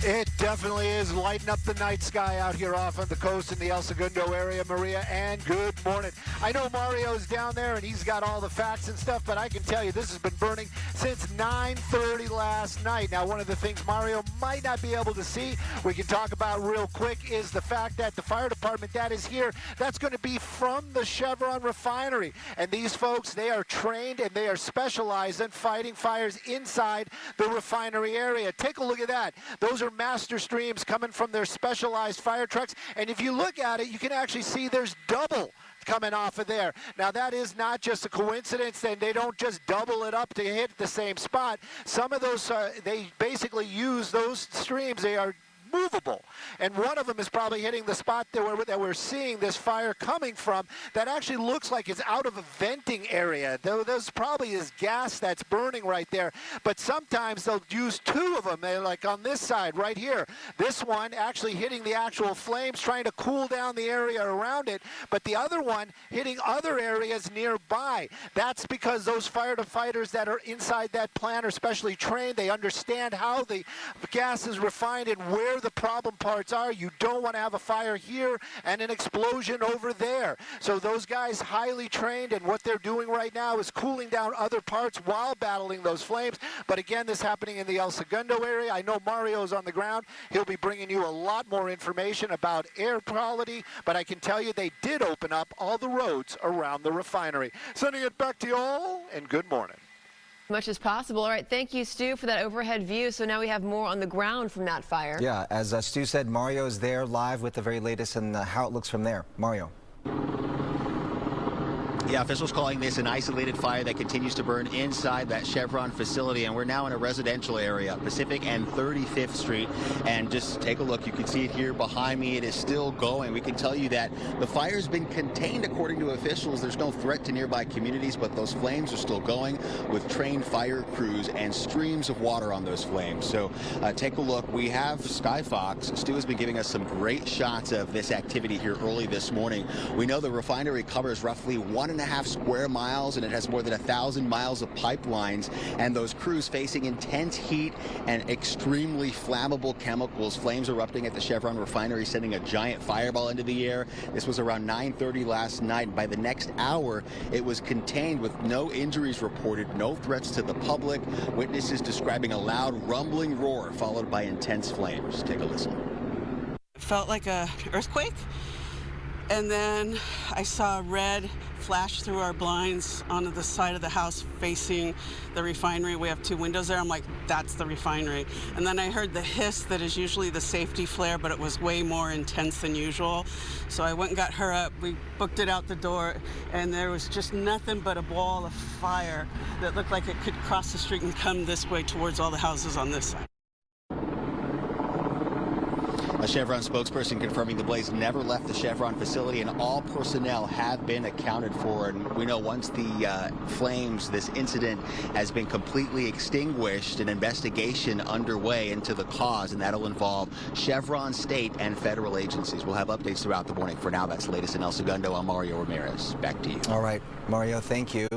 It definitely is lighting up the night sky out here off on the coast in the El Segundo area, Maria, and good morning. I know Mario's down there and he's got all the facts and stuff, but I can tell you this has been burning since 9:30 last night. Now, one of the things Mario might not be able to see, we can talk about real quick, is the fact that the fire department that is here, that's going to be from the Chevron refinery. And these folks, they are trained and they are specialized in fighting fires inside the refinery area. Take a look at that. Those are master streams coming from their specialized fire trucks, and if you look at it, you can actually see there's double coming off of there. Now, that is not just a coincidence, and they don't just double it up to hit the same spot. Some of those, they basically use those streams. They are movable, and one of them is probably hitting the spot that we're seeing this fire coming from that actually looks like it's out of a venting area. There's probably is gas that's burning right there, but sometimes they'll use two of them. They're like on this side right here. This one actually hitting the actual flames, trying to cool down the area around it, but the other one hitting other areas nearby. That's because those firefighters that are inside that plant are specially trained. They understand how the gas is refined and where the problem parts are. You don't want to have a fire here and an explosion over there. So those guys highly trained, and what they're doing right now is cooling down other parts while battling those flames. But again, this happening in the El Segundo area. I know Mario's on the ground. He'll be bringing you a lot more information about air quality, but I can tell you they did open up all the roads around the refinery. Sending it back to you all, and good morning. Much as possible. All right, thank you, Stu, for that overhead view. So now we have more on the ground from that fire. Yeah, as Stu said, Mario is there live with the very latest and how it looks from there. Mario. Yeah, officials calling this an isolated fire that continues to burn inside that Chevron facility, and we're now in a residential area, Pacific and 35th Street, and just take a look. You can see it here behind me. It is still going. We can tell you that the fire's been contained, according to officials. There's no threat to nearby communities, but those flames are still going with trained fire crews and streams of water on those flames. So take a look. We have Skyfox. Stu has been giving us some great shots of this activity here early this morning. We know the refinery covers roughly 1.5 square miles, and it has more than 1,000 miles of pipelines, and those crews facing intense heat and extremely flammable chemicals. Flames erupting at the Chevron refinery, sending a giant fireball into the air. This was around 9:30 last night. By the next hour, it was contained with no injuries reported, no threats to the public. Witnesses describing a loud rumbling roar followed by intense flames. Take a listen. It felt like an earthquake. And then I saw red flash through our blinds onto the side of the house facing the refinery. We have two windows there. I'm like, that's the refinery. And then I heard the hiss that is usually the safety flare, but it was way more intense than usual. So I went and got her up. We booked it out the door, and there was just nothing but a ball of fire that looked like it could cross the street and come this way towards all the houses on this side. A Chevron spokesperson confirming the blaze never left the Chevron facility, and all personnel have been accounted for. And we know once the flames, this incident has been completely extinguished, an investigation underway into the cause, and that'll involve Chevron, state, and federal agencies. We'll have updates throughout the morning. For now, that's the latest in El Segundo. I'm Mario Ramirez. Back to you. All right, Mario, thank you.